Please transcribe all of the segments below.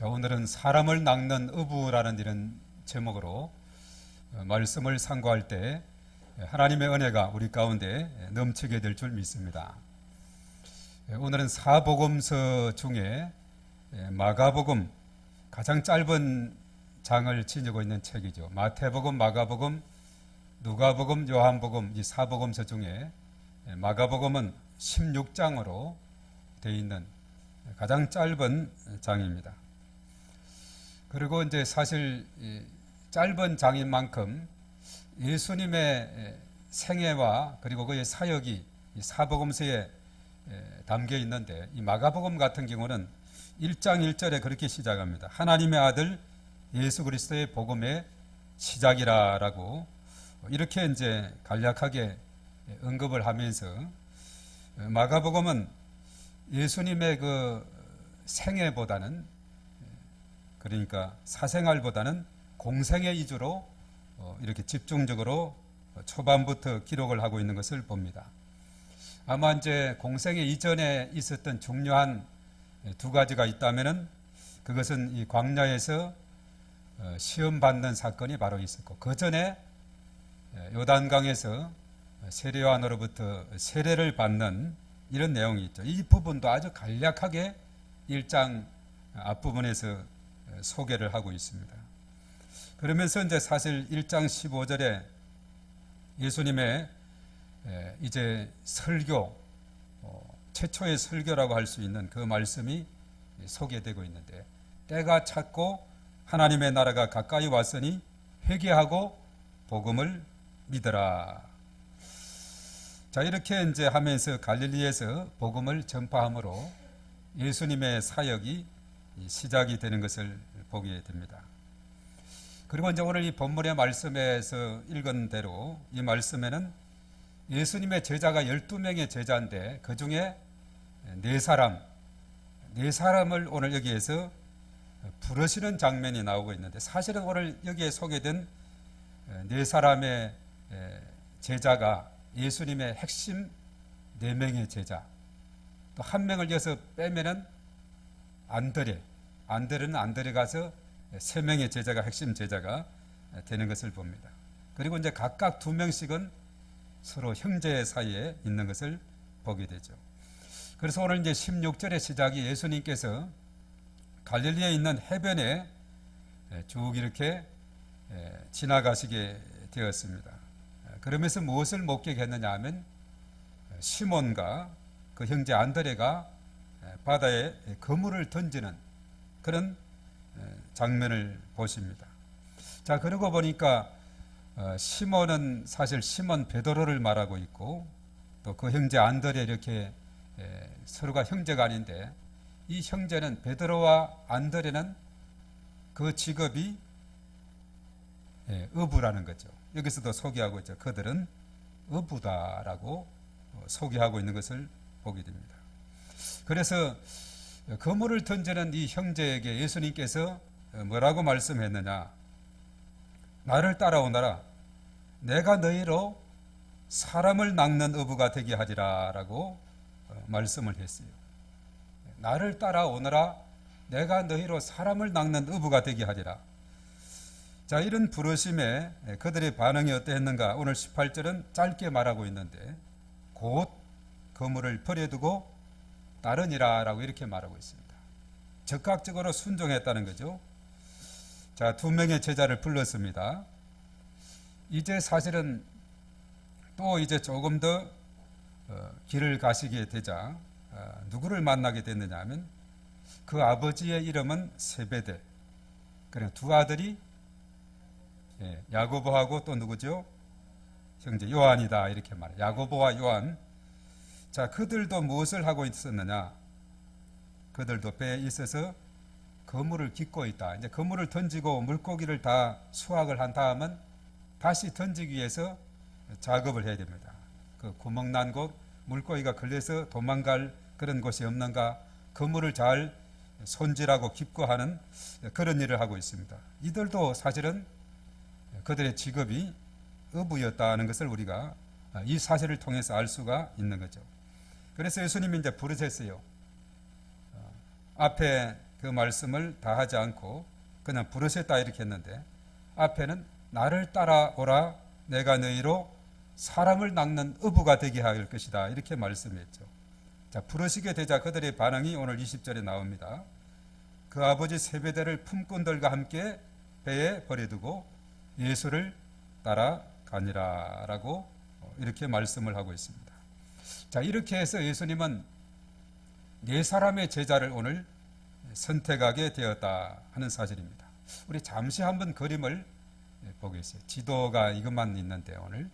자, 오늘은 사람을 낚는 어부라는 이런 제목으로 말씀을 상고할 때 하나님의 은혜가 우리 가운데 넘치게 될 줄 믿습니다. 오늘은 사복음서 중에 마가복음, 가장 짧은 장을 지니고 있는 책이죠. 마태복음, 마가복음, 누가복음, 요한복음, 이 사복음서 중에 마가복음은 16장으로 되어 있는 가장 짧은 장입니다. 그리고 이제 사실 짧은 장인 만큼 예수님의 생애와 그리고 그의 사역이 이 사복음서에 담겨 있는데, 이 마가복음 같은 경우는 1장 1절에 그렇게 시작합니다. 하나님의 아들 예수 그리스도의 복음의 시작이라라고 이렇게 이제 간략하게 언급을 하면서, 마가복음은 예수님의 그 생애보다는, 그러니까 사생활보다는 공생애 위주로 이렇게 집중적으로 초반부터 기록을 하고 있는 것을 봅니다. 아마 이제 공생애 이전에 있었던 중요한 두 가지가 있다면은 그것은 이 광야에서 시험 받는 사건이 바로 있었고, 그 전에 요단강에서 세례요한으로부터 세례를 받는 이런 내용이 있죠. 이 부분도 아주 간략하게 1장 앞부분에서 소개를 하고 있습니다. 그러면서 이제 사실 1장 15절에 예수님의 이제 설교, 최초의 설교라고 할 수 있는 그 말씀이 소개되고 있는데, 때가 찼고 하나님의 나라가 가까이 왔으니 회개하고 복음을 믿어라. 자, 이렇게 이제 하면서 갈릴리에서 복음을 전파함으로 예수님의 사역이 시작이 되는 것을 보게 됩니다. 그리고 이제 오늘 이 본문의 말씀에서 읽은 대로 이 말씀에는 예수님의 제자가 12명의 제자인데 그 중에 네 사람을 오늘 여기에서 부르시는 장면이 나오고 있는데, 사실은 오늘 여기에 소개된 네 사람의 제자가 예수님의 핵심 4명의 제자, 또 한 명을 여기서 빼면은 안드레는 안드레 가서 3명의 제자가 핵심 제자가 되는 것을 봅니다. 그리고 이제 각각 2명씩은 서로 형제 사이에 있는 것을 보게 되죠. 그래서 오늘 이제 16절의 시작이 예수님께서 갈릴리에 있는 해변에 쭉 이렇게 지나가시게 되었습니다. 그러면서 무엇을 목격했느냐 하면 시몬과 그 형제 안드레가 바다에 그물을 던지는 그런 장면을 보십니다. 자, 그러고 보니까 시몬은 사실 시몬 베드로를 말하고 있고, 또 그 형제 안드레, 이렇게 서로가 형제가 아닌데, 이 형제는 베드로와 안드레는 그 직업이 어부라는 거죠. 여기서도 소개하고 있죠. 그들은 어부다라고 소개하고 있는 것을 보게 됩니다. 그래서 그물을 던지는 이 형제에게 예수님께서 뭐라고 말씀했느냐? 나를 따라오너라. 내가 너희로 사람을 낚는 어부가 되게 하리라 라고 말씀을 했어요. 나를 따라오너라. 내가 너희로 사람을 낚는 어부가 되게 하리라. 자, 이런 부르심에 그들의 반응이 어떠했는가? 오늘 18절은 짧게 말하고 있는데, 곧 그물을 버려두고 따르니라 라고 이렇게 말하고 있습니다. 적극적으로 순종했다는 거죠. 자, 2명의 제자를 불렀습니다. 이제 사실은 또 이제 조금 더 길을 가시게 되자 누구를 만나게 됐느냐 하면, 그 아버지의 이름은 세베대. 그래, 두 아들이 야고보하고 또 누구죠? 형제 요한이다 이렇게 말해요. 야고보와 요한. 자, 그들도 무엇을 하고 있었느냐? 그들도 배에 있어서 그물을 깃고 있다. 이제 그물을 던지고 물고기를 다 수확을 한 다음은 다시 던지기 위해서 작업을 해야 됩니다. 그 구멍 난 곳, 물고기가 걸려서 도망갈 그런 곳이 없는가, 그물을 잘 손질하고 깃고 하는 그런 일을 하고 있습니다. 이들도 사실은 그들의 직업이 어부였다는 것을 우리가 이 사실을 통해서 알 수가 있는 거죠. 그래서 예수님이 이제 부르셨어요. 앞에 그 말씀을 다 하지 않고 그냥 부르셨다 이렇게 했는데, 앞에는 나를 따라오라 내가 너희로 사람을 낚는 어부가 되게 할 것이다 이렇게 말씀했죠. 자, 부르시게 되자 그들의 반응이 오늘 20절에 나옵니다. 그 아버지 세베대를 품꾼들과 함께 배에 버려두고 예수를 따라가니라 라고 이렇게 말씀을 하고 있습니다. 자, 이렇게 해서 예수님은 네 사람의 제자를 오늘 선택하게 되었다 하는 사실입니다. 우리 잠시 한번 그림을 보겠어요. 지도가 이것만 있는데 오늘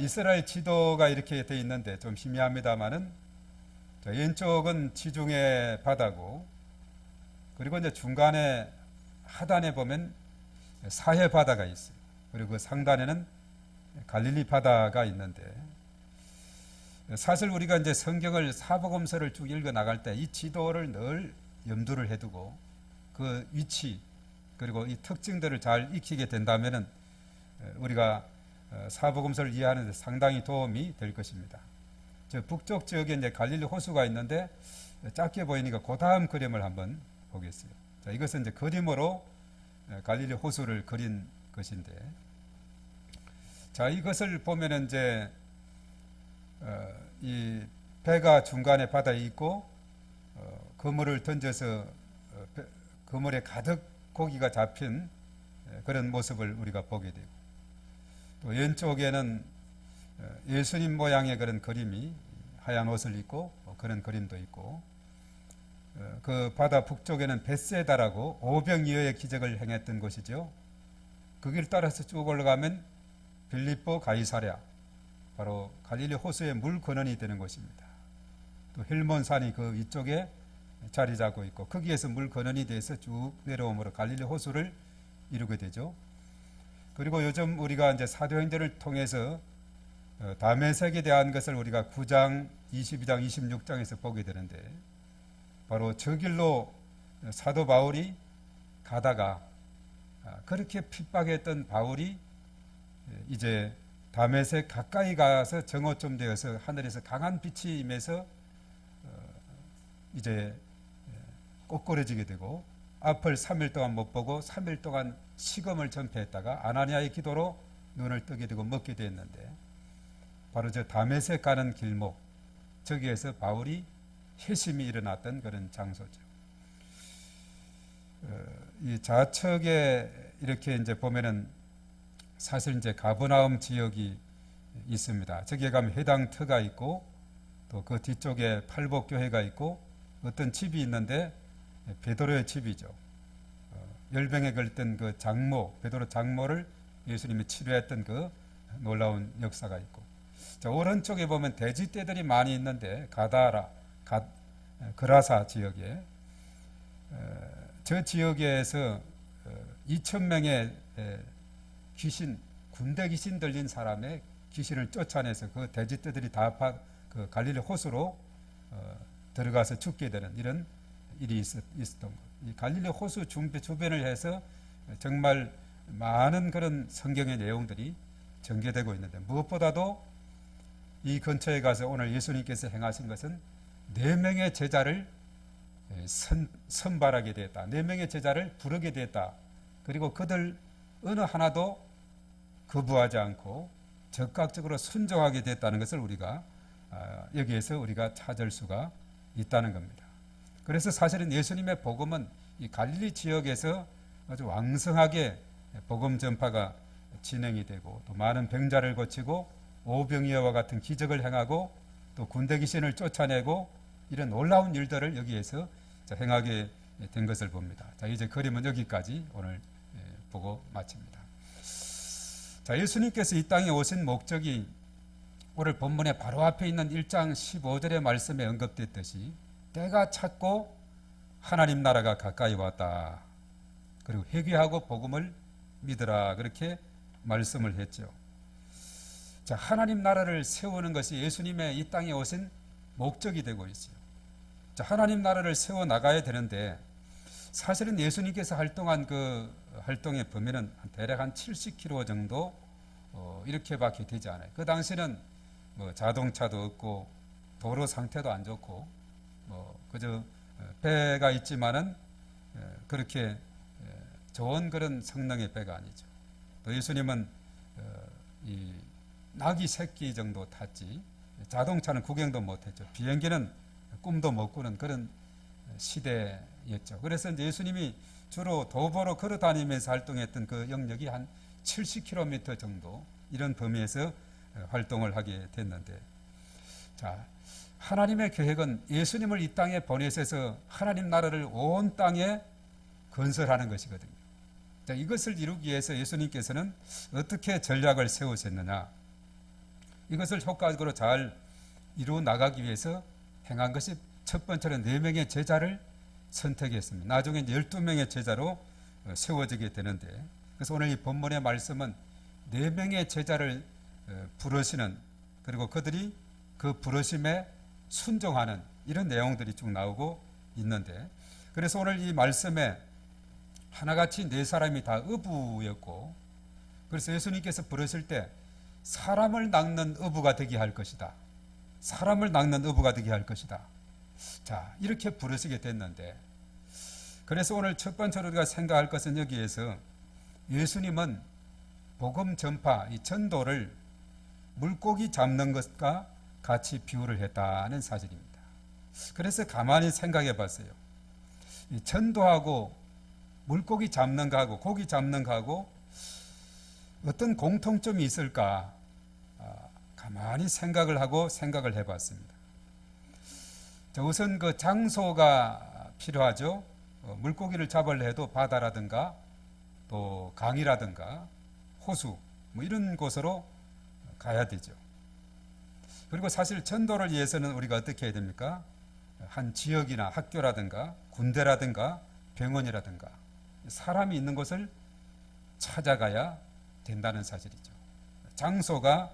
이스라엘 지도가 이렇게 되어 있는데 좀 희미합니다만은 왼쪽은 지중해 바다고, 그리고 이제 중간에 하단에 보면 사해 바다가 있어요. 그리고 그 상단에는 갈릴리 바다가 있는데, 사실 우리가 이제 성경을 사복음서를 쭉 읽어 나갈 때 이 지도를 늘 염두를 해두고 그 위치 그리고 이 특징들을 잘 익히게 된다면은 우리가 사복음서를 이해하는 데 상당히 도움이 될 것입니다. 저 북쪽 지역에 이제 갈릴리 호수가 있는데 작게 보이니까 그 다음 그림을 한번 보겠어요. 자, 이것은 이제 그림으로 갈릴리 호수를 그린 것인데, 자, 이것을 보면은 이제 이 배가 중간에 바다에 있고 그물을 던져서 그물에 가득 고기가 잡힌 그런 모습을 우리가 보게 되고, 또 왼쪽에는 예수님 모양의 그런 그림이 하얀 옷을 입고 그런 그림도 있고, 그 바다 북쪽에는 벳세다라고 오병이어의 기적을 행했던 곳이죠. 그 길 따라서 쭉 올라가면 빌립보 가이사랴, 바로 갈릴리 호수의 물 근원이 되는 곳입니다. 또 헬몬산이 그 위쪽에 자리 잡고 있고, 거기에서 물 근원이 돼서 쭉 내려오므로 갈릴리 호수를 이루게 되죠. 그리고 요즘 우리가 이제 사도행전을 통해서 다메섹에 대한 것을 우리가 9장, 22장, 26장에서 보게 되는데, 바로 저 길로 사도 바울이 가다가 그렇게 핍박했던 바울이 이제 다메섹 가까이 가서 정오쯤 되어서 하늘에서 강한 빛이 임해서 이제 꼬꾸러지게 되고, 앞을 3일 동안 못 보고 3일 동안 식음을 전폐했다가 아나니아의 기도로 눈을 뜨게 되고 먹게 됐는데, 바로 저 다메섹 가는 길목, 저기에서 바울이 회심이 일어났던 그런 장소죠. 이 좌측에 이렇게 이제 보면은 사실 이제 가버나움 지역이 있습니다. 저기에 가면 회당 터가 있고, 또 그 뒤쪽에 팔복교회가 있고, 어떤 집이 있는데 베드로의 집이죠. 열병에 걸렸던 그 장모, 베드로 장모를 예수님이 치료했던 그 놀라운 역사가 있고, 자, 오른쪽에 보면 돼지떼들이 많이 있는데 그라사 지역에, 저 지역에서 2,000명의 귀신, 군대 귀신 들린 사람의 귀신을 쫓아내서 그 돼지떼들이 다 그 갈릴리 호수로 들어가서 죽게 되는 이런 일이 있었던 것. 이 갈릴리 호수 주변을 해서 정말 많은 그런 성경의 내용들이 전개되고 있는데, 무엇보다도 이 근처에 가서 오늘 예수님께서 행하신 것은 4명의 제자를 선발하게 되었다. 4명의 제자를 부르게 되었다. 그리고 그들 어느 하나도 거부하지 않고 적극적으로 순종하게 됐다는 것을 우리가 여기에서 우리가 찾을 수가 있다는 겁니다. 그래서 사실은 예수님의 복음은 이 갈릴리 지역에서 아주 왕성하게 복음 전파가 진행이 되고, 또 많은 병자를 고치고 오병이어와 같은 기적을 행하고, 또 군대 귀신을 쫓아내고, 이런 놀라운 일들을 여기에서 행하게 된 것을 봅니다. 자, 이제 그림은 여기까지 오늘 보고 마칩니다. 자, 예수님께서 이 땅에 오신 목적이 오늘 본문의 바로 앞에 있는 1장 15절의 말씀에 언급됐듯이 때가 찼고 하나님 나라가 가까이 왔다. 그리고 회개하고 복음을 믿으라. 그렇게 말씀을 했죠. 자, 하나님 나라를 세우는 것이 예수님의 이 땅에 오신 목적이 되고 있어요. 자, 하나님 나라를 세워 나가야 되는데, 사실은 예수님께서 활동한 그 활동의 범위는 대략 한 70km 정도 이렇게밖에 되지 않아요. 그 당시는 뭐 자동차도 없고 도로 상태도 안 좋고 그저 배가 있지만은 그렇게 좋은 그런 성능의 배가 아니죠. 또 예수님은 이 나귀 새끼 정도 탔지 자동차는 구경도 못했죠. 비행기는 꿈도 못 꾸는 그런 시대였죠. 그래서 이제 예수님이 주로 도보로 걸어 다니면서 활동했던 그 영역이 한 70km 정도 이런 범위에서 활동을 하게 됐는데, 자, 하나님의 계획은 예수님을 이 땅에 보내셔서 하나님 나라를 온 땅에 건설하는 것이거든요. 자, 이것을 이루기 위해서 예수님께서는 어떻게 전략을 세우셨느냐, 이것을 효과적으로 잘 이루어 나가기 위해서 행한 것이 첫 번째로 4명의 제자를 선택했습니다. 나중에 12명의 제자로 세워지게 되는데, 그래서 오늘 이 본문의 말씀은 4명의 제자를 부르시는, 그리고 그들이 그 부르심에 순종하는 이런 내용들이 쭉 나오고 있는데, 그래서 오늘 이 말씀에 하나같이 4사람이 다 어부였고, 그래서 예수님께서 부르실 때 사람을 낚는 어부가 되게 할 것이다, 사람을 낚는 어부가 되게 할 것이다. 자, 이렇게 부르시게 됐는데, 그래서 오늘 첫 번째로 우리가 생각할 것은 여기에서 예수님은 복음 전파, 이 전도를 물고기 잡는 것과 같이 비유를 했다는 사실입니다. 그래서 가만히 생각해 봤어요. 이 전도하고 물고기 잡는 거하고 고기 잡는 거하고 어떤 공통점이 있을까? 가만히 생각을 하고 생각을 해 봤습니다. 우선 그 장소가 필요하죠. 물고기를 잡으려 해도 바다라든가 또 강이라든가 호수 뭐 이런 곳으로 가야 되죠. 그리고 사실 전도를 위해서는 우리가 어떻게 해야 됩니까? 한 지역이나 학교라든가 군대라든가 병원이라든가 사람이 있는 곳을 찾아가야 된다는 사실이죠. 장소가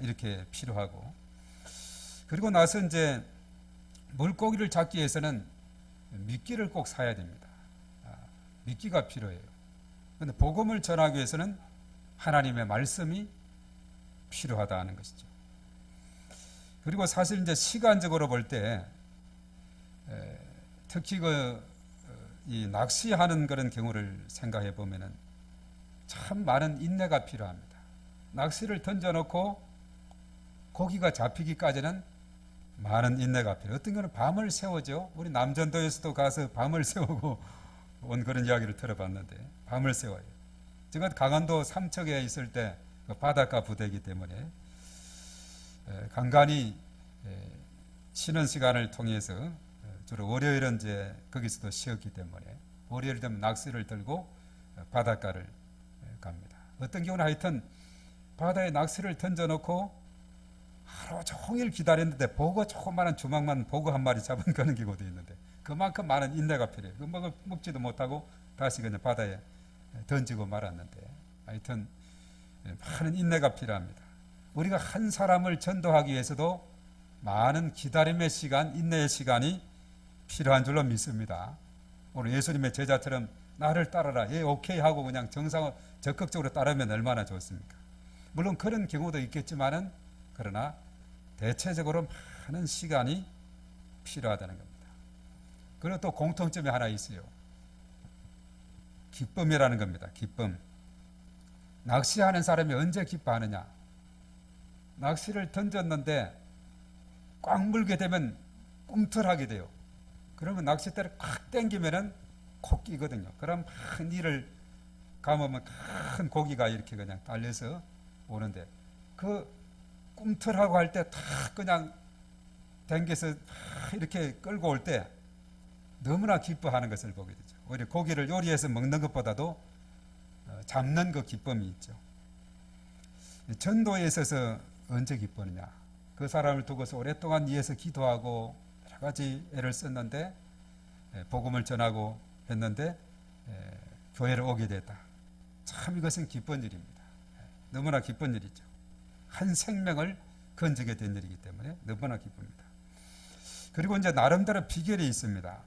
이렇게 필요하고, 그리고 나서 이제 물고기를 잡기 위해서는 미끼를 꼭 사야 됩니다. 미끼가 필요해요. 그런데 복음을 전하기 위해서는 하나님의 말씀이 필요하다는 것이죠. 그리고 사실 이제 시간적으로 볼 때 특히 이 낚시하는 그런 경우를 생각해 보면은 참 많은 인내가 필요합니다. 낚시를 던져놓고 고기가 잡히기까지는 많은 인내가 필요해요. 어떤 경우는 밤을 새우죠. 우리 남전도에서도 가서 밤을 새우고 온 그런 이야기를 들어봤는데, 밤을 새워요. 제가 강원도 삼척에 있을 때 바닷가 부대이기 때문에 간간히 쉬는 시간을 통해서 주로 월요일은 이제 거기서도 쉬었기 때문에 월요일 되면 낚시를 들고 바닷가를 갑니다. 어떤 경우는 하여튼 바다에 낚시를 던져놓고 하루 종일 기다렸는데 보고 조그마한 주먹만 보고 한 마리 잡은 그런 경우도 있는데, 그만큼 많은 인내가 필요해요. 그 먹지도 못하고 다시 그냥 바다에 던지고 말았는데, 하여튼 많은 인내가 필요합니다. 우리가 한 사람을 전도하기 위해서도 많은 기다림의 시간, 인내의 시간이 필요한 줄로 믿습니다. 오늘 예수님의 제자처럼 나를 따라라, 예, 오케이 하고 그냥 적극적으로 따르면 얼마나 좋습니까? 물론 그런 경우도 있겠지만은, 그러나 대체적으로 많은 시간이 필요하다는 겁니다. 그리고 또 공통점이 하나 있어요. 기쁨이라는 겁니다. 기쁨. 낚시하는 사람이 언제 기뻐하느냐? 낚시를 던졌는데 꽉 물게 되면 꿈틀하게 돼요. 그러면 낚싯대를 꽉 당기면은 콕 끼거든요. 그럼 큰 이를 감으면 큰 고기가 이렇게 그냥 달려서 오는데, 그 꿈틀하고 할 때 탁 그냥 당겨서 이렇게 끌고 올 때 너무나 기뻐하는 것을 보게 되죠. 오히려 고기를 요리해서 먹는 것보다도 잡는 그 기쁨이 있죠. 전도에 있어서 언제 기쁘느냐? 그 사람을 두고서 오랫동안 위해서 기도하고 여러 가지 애를 썼는데, 복음을 전하고 했는데 교회를 오게 됐다. 참 이것은 기쁜 일입니다. 너무나 기쁜 일이죠. 한 생명을 건지게 된 일이기 때문에 너무나 기쁩니다. 그리고 이제 나름대로 비결이 있습니다.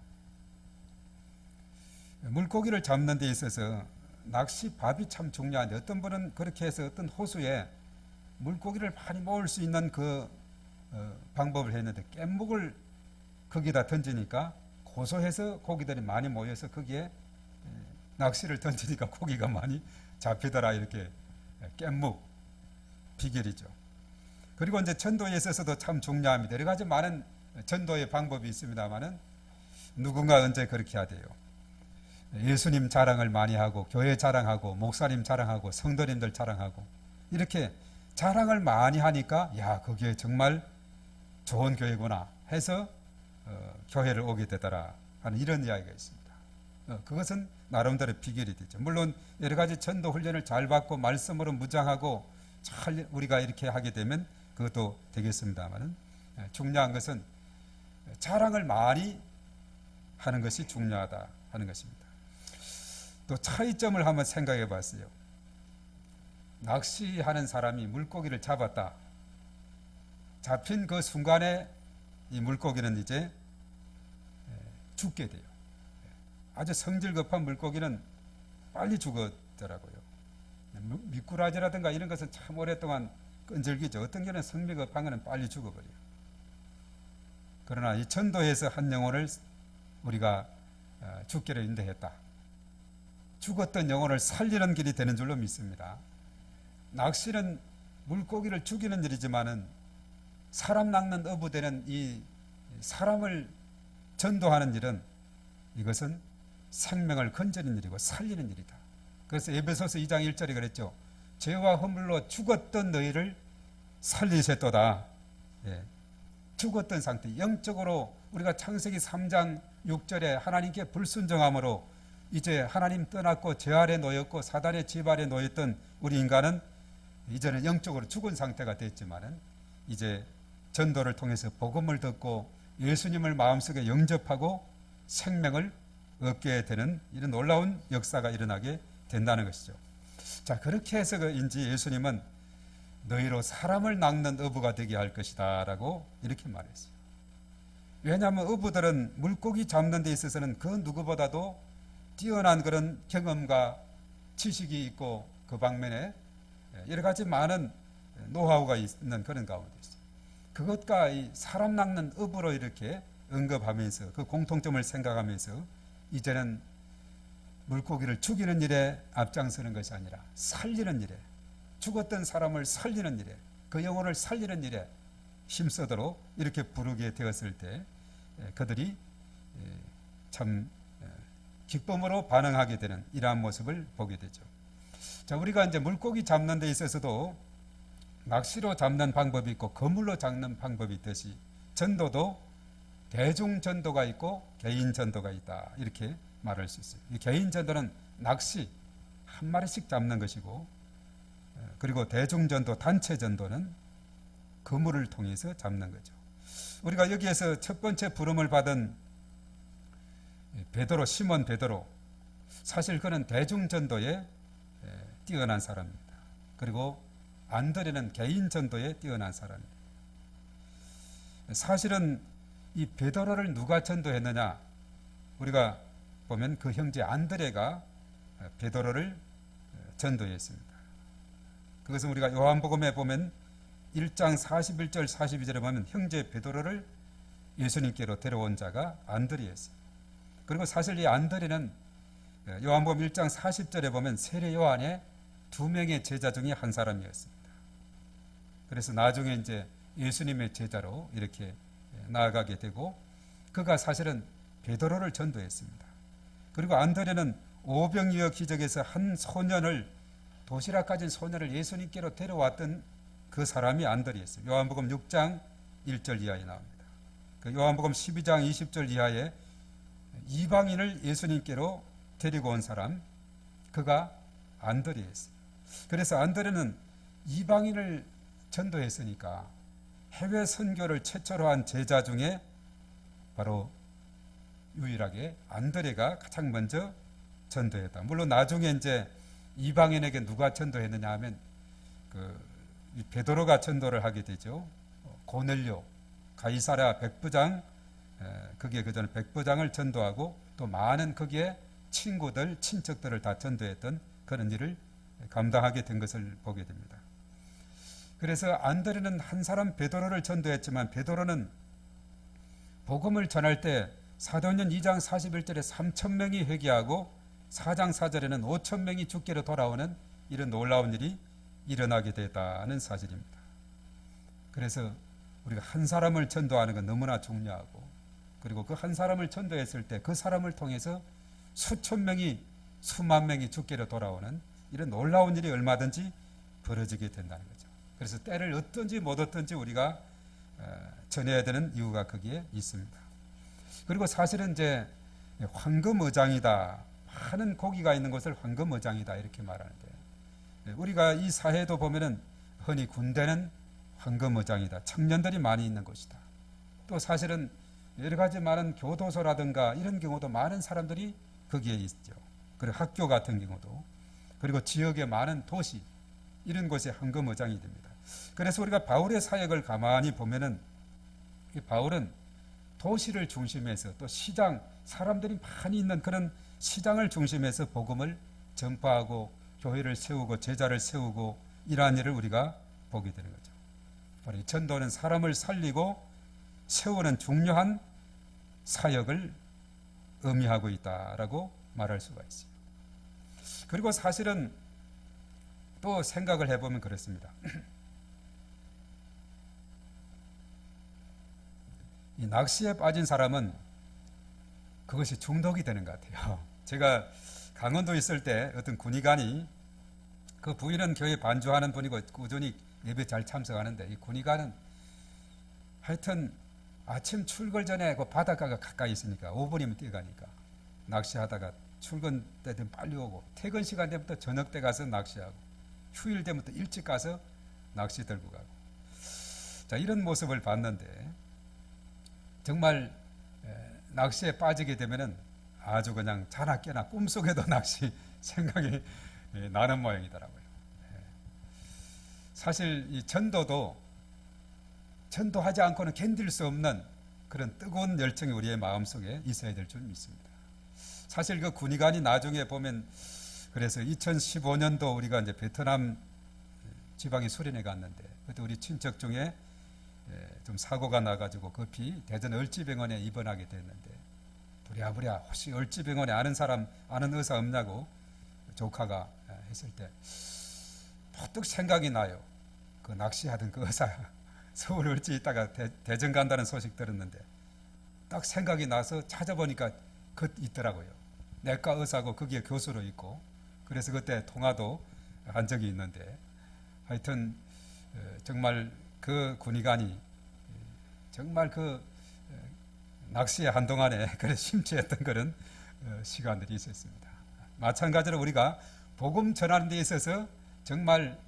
물고기를 잡는 데 있어서 낚시밥이 참 중요한데, 어떤 분은 그렇게 해서 어떤 호수에 물고기를 많이 모을 수 있는 그 방법을 했는데, 깻묵을 거기다 던지니까 고소해서 고기들이 많이 모여서 거기에 낚시를 던지니까 고기가 많이 잡히더라. 이렇게 깻묵 비결이죠. 그리고 이제 전도에 있어서도 참 중요합니다. 여러 가지 많은 전도의 방법이 있습니다만은 누군가 언제 그렇게 해야 돼요. 예수님 자랑을 많이 하고 교회 자랑하고 목사님 자랑하고 성도님들 자랑하고 이렇게 자랑을 많이 하니까 야, 그게 정말 좋은 교회구나 해서 교회를 오게 되더라 하는 이런 이야기가 있습니다. 그것은 나름대로 비결이 되죠. 물론 여러 가지 전도 훈련을 잘 받고 말씀으로 무장하고 잘 우리가 이렇게 하게 되면 그것도 되겠습니다만은 중요한 것은 자랑을 많이 하는 것이 중요하다 하는 것입니다. 또 차이점을 한번 생각해 봤어요. 낚시하는 사람이 물고기를 잡았다. 잡힌 그 순간에 이 물고기는 이제 죽게 돼요. 아주 성질 급한 물고기는 빨리 죽었더라고요. 미꾸라지라든가 이런 것은 참 오랫동안 끈질기죠. 어떤 경우는 성미 급한 것은 빨리 죽어버려요. 그러나 이 전도에서 한 영혼을 우리가 죽기로 인도했다. 죽었던 영혼을 살리는 길이 되는 줄로 믿습니다. 낚시는 물고기를 죽이는 일이지만은 사람 낚는 어부되는 이 사람을 전도하는 일은 이것은 생명을 건지는 일이고 살리는 일이다. 그래서 에베소서 2장 1절에 그랬죠. 죄와 허물로 죽었던 너희를 살리셨도다. 예. 죽었던 상태, 영적으로 우리가 창세기 3장 6절에 하나님께 불순종함으로 이제 하나님 떠났고 죄 아래 놓였고 사단의 집 아래 놓였던 우리 인간은 이제는 영적으로 죽은 상태가 됐지만은 이제 전도를 통해서 복음을 듣고 예수님을 마음속에 영접하고 생명을 얻게 되는 이런 놀라운 역사가 일어나게 된다는 것이죠. 자, 그렇게 해서인지 예수님은 너희로 사람을 낚는 어부가 되게 할 것이다 라고 이렇게 말했어요. 왜냐하면 어부들은 물고기 잡는 데 있어서는 그 누구보다도 뛰어난 그런 경험과 지식이 있고 그 방면에 여러 가지 많은 노하우가 있는 그런 가운데 있어요. 그것과 이 사람 낚는 어부로 이렇게 언급하면서 그 공통점을 생각하면서 이제는 물고기를 죽이는 일에 앞장서는 것이 아니라 살리는 일에, 죽었던 사람을 살리는 일에, 그 영혼을 살리는 일에 힘쓰도록 이렇게 부르게 되었을 때 그들이 참 기쁨으로 반응하게 되는 이러한 모습을 보게 되죠. 자, 우리가 이제 물고기 잡는 데 있어서도 낚시로 잡는 방법이 있고 그물로 잡는 방법이 있듯이 전도도 대중 전도가 있고 개인 전도가 있다 이렇게 말할 수 있어요. 이 개인 전도는 낚시 한 마리씩 잡는 것이고 그리고 대중 전도 단체 전도는 그물을 통해서 잡는 거죠. 우리가 여기에서 첫 번째 부름을 받은 베드로, 시몬 베드로, 사실 그는 대중 전도에 뛰어난 사람입니다. 그리고 안드레는 개인 전도에 뛰어난 사람입니다. 사실은 이 베드로를 누가 전도했느냐? 우리가 보면 그 형제 안드레가 베드로를 전도했습니다. 그것은 우리가 요한복음에 보면 1장 41절 42절에 보면 형제 베드로를 예수님께로 데려온 자가 안드레였습니다. 그리고 사실 이 안드레는 요한복음 1장 40절에 보면 세례 요한의 2명의 제자 중에 한 사람이었습니다. 그래서 나중에 이제 예수님의 제자로 이렇게 나아가게 되고 그가 사실은 베드로를 전도했습니다. 그리고 안드레는 오병이어 기적에서 한 소년을 도시락 가진 소년을 예수님께로 데려왔던 그 사람이 안드레였어요. 요한복음 6장 1절 이하에 나옵니다. 그 요한복음 12장 20절 이하에 이방인을 예수님께로 데리고 온 사람, 그가 안드레였어요. 그래서 안드레는 이방인을 전도했으니까 해외 선교를 최초로 한 제자 중에 바로 유일하게 안드레가 가장 먼저 전도했다. 물론 나중에 이제 이방인에게 누가 전도했느냐 하면 베드로가 전도를 하게 되죠. 고넬료, 가이사랴 백부장, 그게 그 전에 백부장을 전도하고 또 많은 거기에 친구들, 친척들을 다 전도했던 그런 일을 감당하게 된 것을 보게 됩니다. 그래서 안드레는 한 사람 베드로를 전도했지만 베드로는 복음을 전할 때 사도행전 2장 41절에 3천 명이 회개하고 4장 4절에는 5천 명이 주께로 돌아오는 이런 놀라운 일이 일어나게 됐다는 사실입니다. 그래서 우리가 한 사람을 전도하는 건 너무나 중요하고, 그리고 그 한 사람을 전도했을 때 그 사람을 통해서 수천 명이, 수만 명이 주께로 돌아오는 이런 놀라운 일이 얼마든지 벌어지게 된다는 거죠. 그래서 때를 얻든지 못 얻든지 우리가 전해야 되는 이유가 거기에 있습니다. 그리고 사실은 이제 황금어장이다, 많은 고기가 있는 곳을 황금어장이다 이렇게 말하는데, 우리가 이 사회도 보면은 흔히 군대는 황금어장이다, 청년들이 많이 있는 곳이다. 또 사실은 여러 가지 많은 교도소라든가 이런 경우도 많은 사람들이 거기에 있죠. 그리고 학교 같은 경우도, 그리고 지역의 많은 도시, 이런 곳이 황금어장이 됩니다. 그래서 우리가 바울의 사역을 가만히 보면은 이 바울은 도시를 중심해서 또 시장, 사람들이 많이 있는 그런 시장을 중심해서 복음을 전파하고 교회를 세우고 제자를 세우고 이러한 일을 우리가 보게 되는 거죠. 바로 전도는 사람을 살리고 세우는 중요한 사역을 의미하고 있다라고 말할 수가 있어요. 그리고 사실은 또 생각을 해보면 그렇습니다. 이 낚시에 빠진 사람은 그것이 중독이 되는 것 같아요. 제가 강원도에 있을 때 어떤 군의관이, 그 부인은 교회 반주하는 분이고 꾸준히 예배 잘 참석하는데, 이 군의관은 하여튼 아침 출근 전에 그 바닷가가 가까이 있으니까 5분이면 뛰어가니까 낚시하다가 출근 때 되면 빨리 오고, 퇴근 시간 되면 또 저녁 때 가서 낚시하고, 휴일 되면 또 일찍 가서 낚시 들고 가고. 자, 이런 모습을 봤는데 정말 낚시에 빠지게 되면은 아주 그냥 자나 깨나 꿈속에도 낚시 생각이 나는 모양이더라고요. 사실 이 전도도 전도하지 않고는 견딜 수 없는 그런 뜨거운 열정이 우리의 마음속에 있어야 될 줄 믿습니다. 사실 그 군의관이 나중에 보면, 그래서 2015년도 우리가 이제 베트남 지방의 수련회 갔는데, 그때 우리 친척 중에 좀 사고가 나가지고 급히 대전 을지병원에 입원하게 됐는데, 부랴부랴 혹시 을지병원에 아는 사람, 아는 의사 없냐고 조카가 했을 때 퍼뜩 생각이 나요. 그 낚시하던 그 의사 서울 을지 있다가 대전 간다는 소식 들었는데 딱 생각이 나서 찾아보니까 그 있더라고요. 내과 의사고 거기에 교수로 있고, 그래서 그때 통화도 한 적이 있는데, 하여튼 정말 그 군의관이 정말 그 낚시에 한동안에 그래 심취했던 그런 시간들이 있었습니다. 마찬가지로 우리가 복음 전하는 데 있어서 정말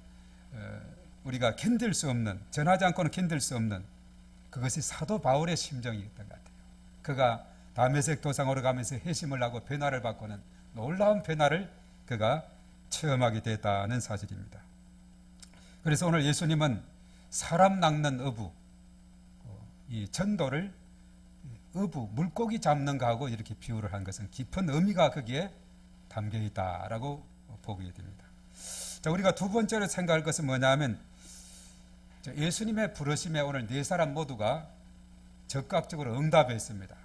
우리가 견딜 수 없는, 전하지 않고는 견딜 수 없는 그것이 사도 바울의 심정이었던 것 같아요. 그가 다메섹 도상으로 가면서 회심을 하고 변화를 받고는 놀라운 변화를 그가 체험하게 됐다는 사실입니다. 그래서 오늘 예수님은 사람 낚는 어부, 이 전도를 어부, 물고기 잡는 거하고 이렇게 비유를 한 것은 깊은 의미가 거기에 담겨 있다라고 보게 됩니다. 자, 우리가 두 번째로 생각할 것은 뭐냐 하면, 예수님의 부르심에 오늘 네 사람 모두가 적극적으로 응답했습니다.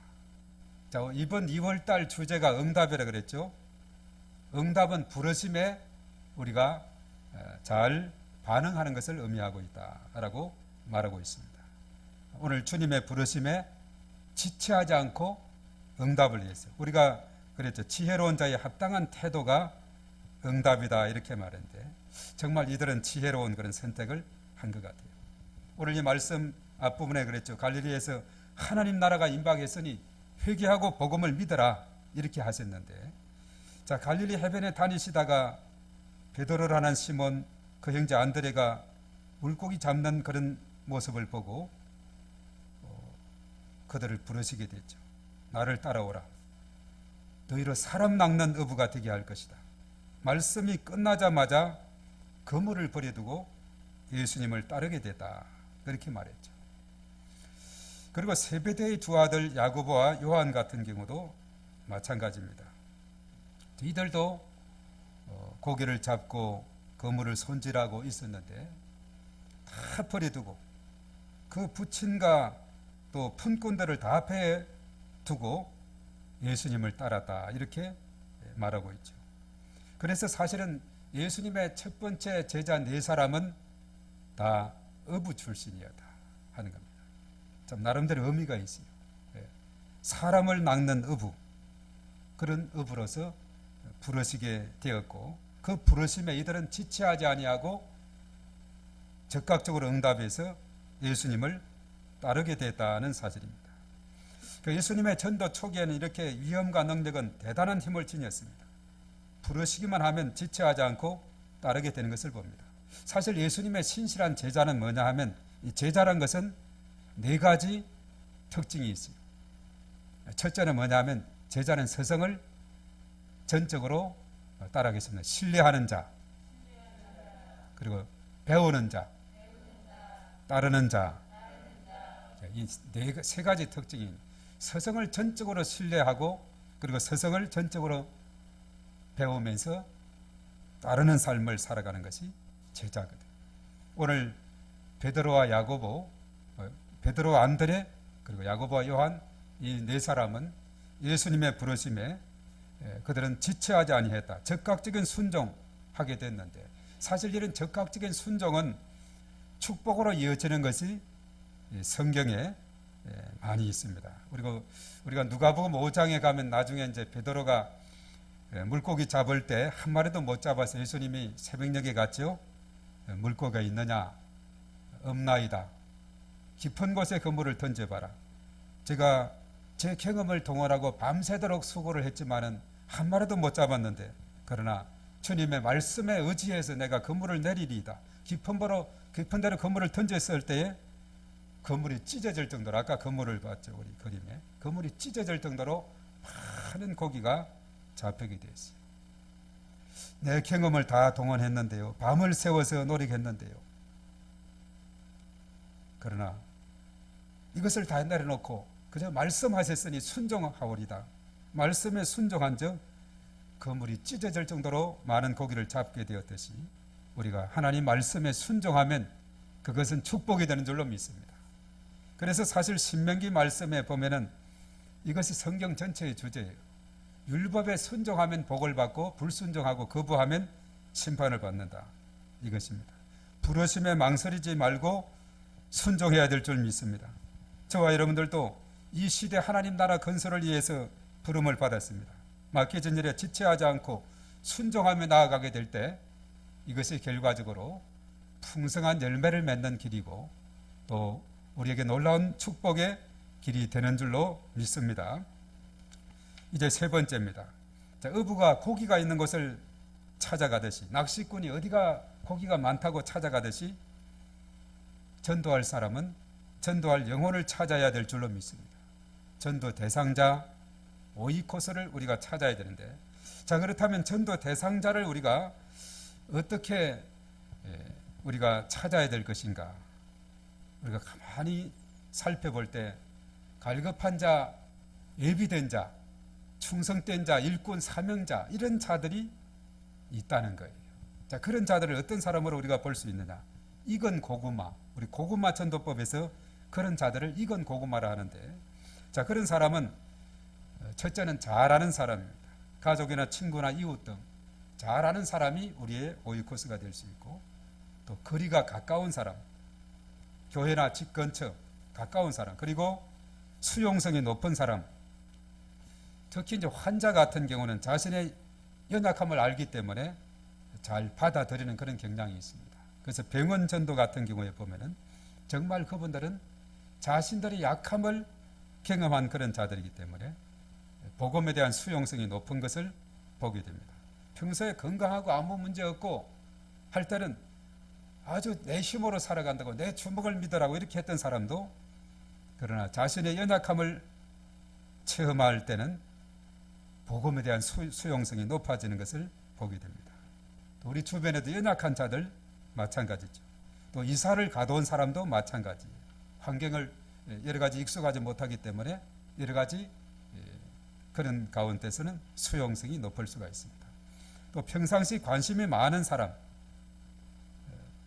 자, 이번 2월달 주제가 응답이라 그랬죠. 응답은 부르심에 우리가 잘 반응하는 것을 의미하고 있다라고 말하고 있습니다. 오늘 주님의 부르심에 지체하지 않고 응답을 했어요. 우리가 그랬죠. 지혜로운 자의 합당한 태도가 응답이다 이렇게 말했는데, 정말 이들은 지혜로운 그런 선택을 한 것 같아요. 오늘 이 말씀 앞부분에 그랬죠. 갈릴리에서 하나님 나라가 임박했으니 회개하고 복음을 믿어라 이렇게 하셨는데, 자, 갈릴리 해변에 다니시다가 베드로를 하는 시몬, 그 형제 안드레가 물고기 잡는 그런 모습을 보고 그들을 부르시게 됐죠. 나를 따라오라. 너희로 사람 낚는 어부가 되게 할 것이다. 말씀이 끝나자마자 그물을 버려두고 예수님을 따르게 됐다. 그렇게 말했죠. 그리고 세베대의 두 아들 야고보와 요한 같은 경우도 마찬가지입니다. 이들도 고기를 잡고 그물을 손질하고 있었는데 다 버려두고 그 부친과 또 품꾼들을 다 앞에 두고 예수님을 따랐다 이렇게 말하고 있죠. 그래서 사실은 예수님의 첫 번째 제자 네 사람은 다 어부 출신이었다 하는 겁니다. 좀 나름대로 의미가 있어요. 사람을 낚는 어부, 그런 어부로서 부르시게 되었고 그 부르심에 이들은 지체하지 아니하고 적극적으로 응답해서 예수님을 따르게 됐다는 사실입니다. 그 예수님의 전도 초기에는 이렇게 위엄과 능력은 대단한 힘을 지녔습니다. 부르시기만 하면 지체하지 않고 따르게 되는 것을 봅니다. 사실 예수님의 신실한 제자는 뭐냐 하면 이 제자란 것은 네 가지 특징이 있어요. 첫째는 뭐냐 하면 제자는 스승을 전적으로 따라가겠습니다. 신뢰하는 자, 그리고 배우는 자, 따르는 자. 이 세 가지 특징이 스승을 전적으로 신뢰하고 그리고 스승을 전적으로 배우면서 따르는 삶을 살아가는 것이 제자거든. 오늘 베드로와 야고보, 베드로와 안드레 그리고 야고보와 요한 이 네 사람은 예수님의 부르심에 그들은 지체하지 아니했다. 적극적인 순종하게 됐는데 사실 이런 적극적인 순종은 축복으로 이어지는 것이 성경에 많이 있습니다. 그리고 우리가 누가복음 5장에 가면 나중에 이제 베드로가 물고기 잡을 때 한 마리도 못 잡아서 예수님이 새벽녘에 갔죠. 물고기가 있느냐? 없나이다. 깊은 곳에 그물을 던져봐라. 제가 제 경험을 동원하고 밤새도록 수고를 했지만은 한 마리도 못 잡았는데 그러나 주님의 말씀에 의지해서 내가 그물을 내리리이다. 깊은 데로 그물을 던졌을 때에 그물이 찢어질 정도로 아까 그물을 봤죠. 우리 그림에 그물이 찢어질 정도로 많은 고기가 잡히게 되었어요. 내 경험을 다 동원했는데요. 밤을 새워서 노력했는데요. 그러나 이것을 다 내려놓고 그저 말씀하셨으니 순종하오리다. 말씀에 순종한 즉 그물이 찢어질 정도로 많은 고기를 잡게 되었듯이 우리가 하나님 말씀에 순종하면 그것은 축복이 되는 줄로 믿습니다. 그래서 사실 신명기 말씀에 보면은 이것이 성경 전체의 주제예요. 율법에 순종하면 복을 받고 불순종하고 거부하면 심판을 받는다. 이것입니다. 부르심에 망설이지 말고 순종해야 될 줄 믿습니다. 저와 여러분들도 이 시대 하나님 나라 건설을 위해서 부름을 받았습니다. 맡겨진 일에 지체하지 않고 순종하며 나아가게 될 때 이것이 결과적으로 풍성한 열매를 맺는 길이고 또 우리에게 놀라운 축복의 길이 되는 줄로 믿습니다. 이제 세 번째입니다. 자, 어부가 고기가 있는 곳을 찾아가듯이 낚시꾼이 어디가 고기가 많다고 찾아가듯이 전도할 사람은 전도할 영혼을 찾아야 될 줄로 믿습니다. 전도 대상자 오이코스를 우리가 찾아야 되는데 자 그렇다면 전도 대상자를 우리가 어떻게 우리가 찾아야 될 것인가? 우리가 가만히 살펴볼 때 갈급한 자, 예비된 자, 충성된 자, 일꾼, 사명자 이런 자들이 있다는 거예요. 자 그런 자들을 어떤 사람으로 우리가 볼 수 있느냐? 익은 고구마, 우리 고구마 전도법에서 그런 자들을 익은 고구마라 하는데 자 그런 사람은 첫째는 잘 아는 사람입니다. 가족이나 친구나 이웃 등 잘 아는 사람이 우리의 오이코스가 될 수 있고 또 거리가 가까운 사람, 교회나 집 근처 가까운 사람, 그리고 수용성이 높은 사람. 특히 이제 환자 같은 경우는 자신의 연약함을 알기 때문에 잘 받아들이는 그런 경향이 있습니다. 그래서 병원 전도 같은 경우에 보면은 정말 그분들은 자신들의 약함을 경험한 그런 자들이기 때문에 복음에 대한 수용성이 높은 것을 보게 됩니다. 평소에 건강하고 아무 문제 없고 할 때는 아주 내 힘으로 살아간다고 내 주먹을 믿으라고 이렇게 했던 사람도 그러나 자신의 연약함을 체험할 때는 복음에 대한 수용성이 높아지는 것을 보게 됩니다. 또 우리 주변에도 연약한 자들 마찬가지죠. 또 이사를 가둬온 사람도 마찬가지예요. 환경을 여러 가지 익숙하지 못하기 때문에 여러 가지 그런 가운데서는 수용성이 높을 수가 있습니다. 또 평상시 관심이 많은 사람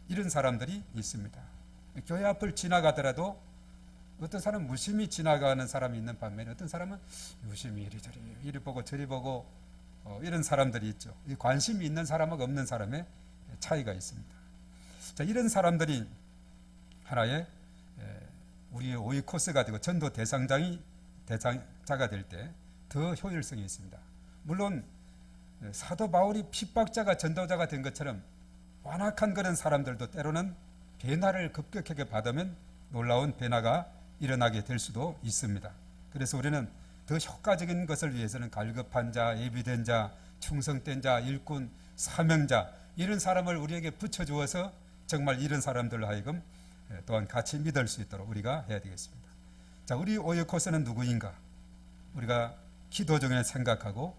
이런 사람들이 있습니다. 교회 앞을 지나가더라도 어떤 사람은 무심히 지나가는 사람이 있는 반면에 어떤 사람은 유심히 이리저리 이리 보고 저리 보고 이런 사람들이 있죠. 이 관심이 있는 사람하고 없는 사람의 차이가 있습니다. 자, 이런 사람들이 하나의 우리의 오이코스가 되고 전도 대상자가 될 때 더 효율성이 있습니다. 물론 사도 바울이 핍박자가 전도자가 된 것처럼 완악한 그런 사람들도 때로는 변화를 급격하게 받으면 놀라운 변화가 일어나게 될 수도 있습니다. 그래서 우리는 더 효과적인 것을 위해서는 갈급한 자, 예비된 자, 충성된 자, 일꾼, 사명자 이런 사람을 우리에게 붙여주어서 정말 이런 사람들로 하여금 또한 같이 믿을 수 있도록 우리가 해야 되겠습니다. 자, 우리 오이코스는 누구인가? 우리가 기도 중에 생각하고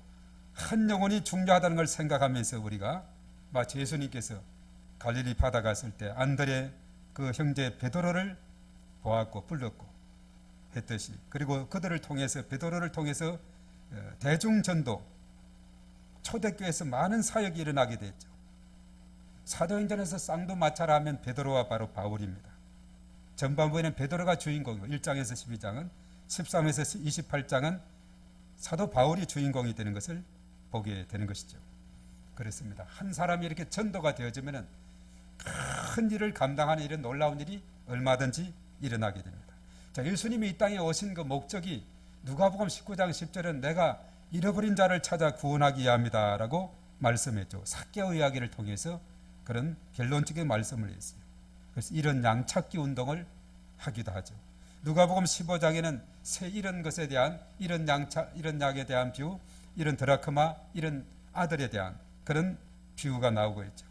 한 영혼이 중요하다는 걸 생각하면서 우리가 마치 예수님께서 갈릴리 바다 갔을 때 안드레 그 형제 베드로를 보았고 불렀고 했듯이, 그리고 그들을 통해서 베드로를 통해서 대중전도 초대교회에서 많은 사역이 일어나게 됐죠. 사도행전에서 쌍두마차라 하면 베드로와 바로 바울입니다. 전반부에는 베드로가 주인공이고 1장에서 12장은 13에서 28장은 사도 바울이 주인공이 되는 것을 보게 되는 것이죠. 그렇습니다. 한 사람이 이렇게 전도가 되어지면 큰 일을 감당하는 이런 놀라운 일이 얼마든지 일어나게 됩니다. 자, 예수님이 이 땅에 오신 그 목적이 누가복음 19장 10절은 내가 잃어버린 자를 찾아 구원하기 위함이다 라고 말씀했죠. 삭개의 이야기를 통해서 그런 결론적인 말씀을 했어요. 그래서 이런 양찾기 운동을 하기도 하죠. 누가복음 15장에는 새 이런 것에 대한 이런 양에 대한 비유, 이런 드라크마, 이런 아들에 대한 그런 비유가 나오고 있죠.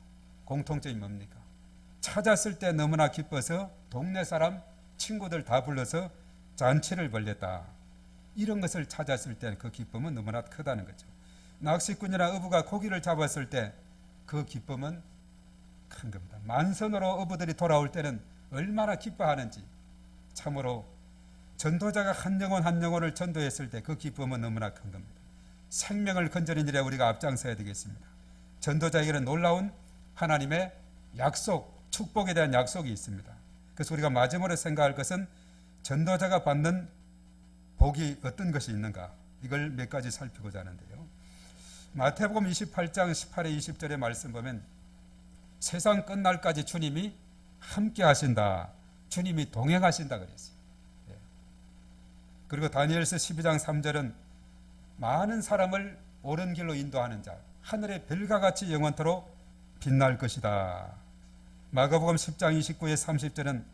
공통점이 뭡니까? 찾았을 때 너무나 기뻐서 동네 사람, 친구들 다 불러서 잔치를 벌였다. 이런 것을 찾았을 때 그 기쁨은 너무나 크다는 거죠. 낚시꾼이나 어부가 고기를 잡았을 때 그 기쁨은 큰 겁니다. 만선으로 어부들이 돌아올 때는 얼마나 기뻐하는지, 참으로 전도자가 한 영혼 한 영혼을 전도했을 때 그 기쁨은 너무나 큰 겁니다. 생명을 건지는 일에 우리가 앞장서야 되겠습니다. 전도자에게는 놀라운 하나님의 약속, 축복에 대한 약속이 있습니다. 그래서 우리가 마지막으로 생각할 것은 전도자가 받는 복이 어떤 것이 있는가, 이걸 몇 가지 살피고자 하는데요. 마태복음 28장 18에 20절의 말씀 보면 세상 끝날까지 주님이 함께 하신다, 주님이 동행하신다 그랬어요. 그리고 다니엘서 12장 3절은 많은 사람을 옳은 길로 인도하는 자, 하늘의 별과 같이 영원토록 빛날 것이다. 마가복음 10장 29에 30절은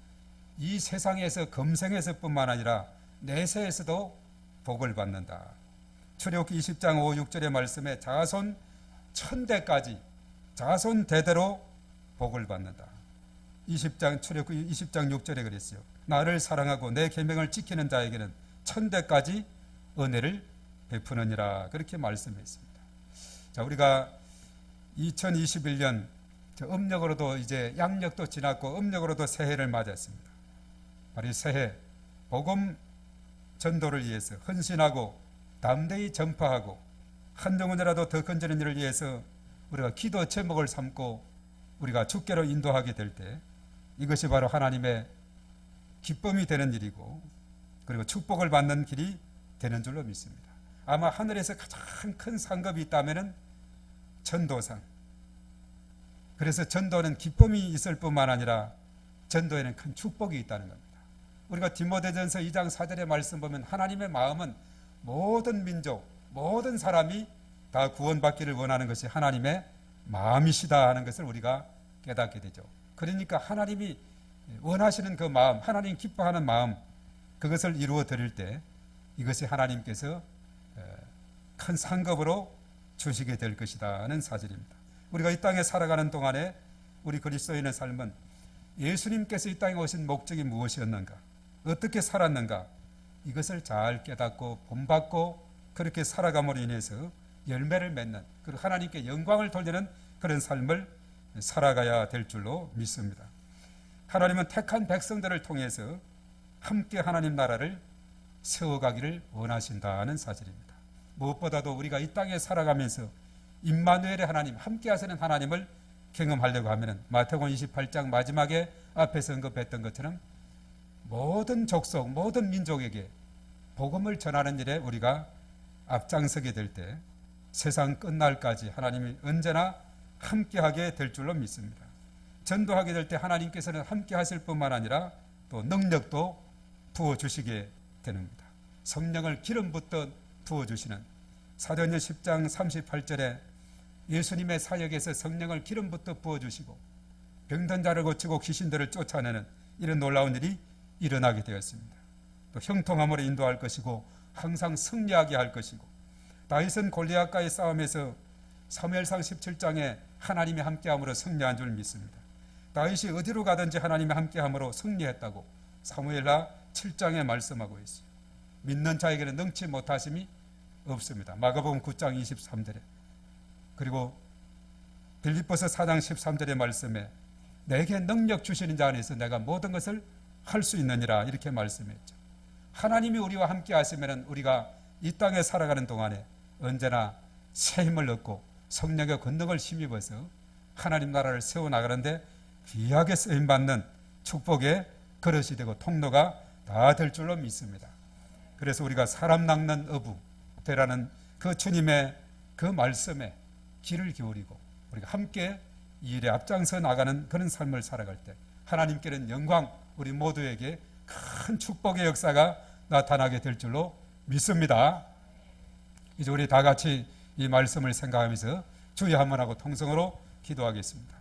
이 세상에서 금생에서 뿐만 아니라 내세에서도 복을 받는다. 출애굽기 20장 5, 6절의 말씀에 자손 천대까지 자손 대대로 복을 받는다. 20장 출애굽기 20장 6절에 그랬어요. 나를 사랑하고 내 계명을 지키는 자에게는 천대까지 은혜를 베푸느니라, 그렇게 말씀했습니다. 자, 우리가 2021년 음력으로도 이제 양력도 지났고 음력으로도 새해를 맞았습니다. 바로 이 새해 복음 전도를 위해서 헌신하고 담대히 전파하고 한 영혼이라도 더 건지는 일을 위해서 우리가 기도 제목을 삼고 우리가 주께로 인도하게 될 때 이것이 바로 하나님의 기쁨이 되는 일이고, 그리고 축복을 받는 길이 되는 줄로 믿습니다. 아마 하늘에서 가장 큰 상급이 있다면 전도상. 그래서 전도는 기쁨이 있을 뿐만 아니라 전도에는 큰 축복이 있다는 겁니다. 우리가 디모데전서 2장 4절의 말씀 보면 하나님의 마음은 모든 민족, 모든 사람이 다 구원받기를 원하는 것이 하나님의 마음이시다 하는 것을 우리가 깨닫게 되죠. 그러니까 하나님이 원하시는 그 마음, 하나님 기뻐하는 마음, 그것을 이루어 드릴 때 이것이 하나님께서 큰 상급으로 주시게 될 것이다 하는 사실입니다. 우리가 이 땅에 살아가는 동안에 우리 그리스도인의 삶은 예수님께서 이 땅에 오신 목적이 무엇이었는가, 어떻게 살았는가, 이것을 잘 깨닫고 본받고 그렇게 살아감으로 인해서 열매를 맺는, 그리고 하나님께 영광을 돌리는 그런 삶을 살아가야 될 줄로 믿습니다. 하나님은 택한 백성들을 통해서 함께 하나님 나라를 세워가기를 원하신다는 사실입니다. 무엇보다도 우리가 이 땅에 살아가면서 임마누엘의 하나님, 함께 하시는 하나님을 경험하려고 하면 마태복음 28장 마지막에 앞에서 언급했던 것처럼 모든 족속, 모든 민족에게 복음을 전하는 일에 우리가 앞장서게 될 때 세상 끝날까지 하나님이 언제나 함께하게 될 줄로 믿습니다. 전도하게 될 때 하나님께서는 함께 하실 뿐만 아니라 또 능력도 부어주시게 되는니다. 성령을 기름부터 부어주시는 사도행전 10장 38절에 예수님의 사역에서 성령을 기름부터 부어주시고 병든 자를 고치고 귀신들을 쫓아내는 이런 놀라운 일이 일어나게 되었습니다. 또 형통함으로 인도할 것이고 항상 승리하게 할 것이고 다윗은 골리앗과의 싸움에서 사무엘상 17장에 하나님이 함께함으로 승리한 줄 믿습니다. 다윗이 어디로 가든지 하나님이 함께함으로 승리했다고 사무엘하 7장에 말씀하고 있어요. 믿는 자에게는 능치 못하심이 없습니다. 마가복음 9장 23절에 그리고 빌립보서 4장 13절의 말씀에 내게 능력 주시는 자 안에서 내가 모든 것을 할 수 있느니라 이렇게 말씀했죠. 하나님이 우리와 함께 하시면 우리가 이 땅에 살아가는 동안에 언제나 새 힘을 얻고 성령의 권능을 힘입어서 하나님 나라를 세워나가는데 귀하게 쓰임받는 축복의 그릇이 되고 통로가 다 될 줄로 믿습니다. 그래서 우리가 사람 낚는 어부 되라는 그 주님의 그 말씀에 귀를 기울이고 우리가 함께 이 일에 앞장서 나가는 그런 삶을 살아갈 때 하나님께는 영광, 우리 모두에게 큰 축복의 역사가 나타나게 될 줄로 믿습니다. 이제 우리 다 같이 이 말씀을 생각하면서 주여 한번 하고 통성으로 기도하겠습니다.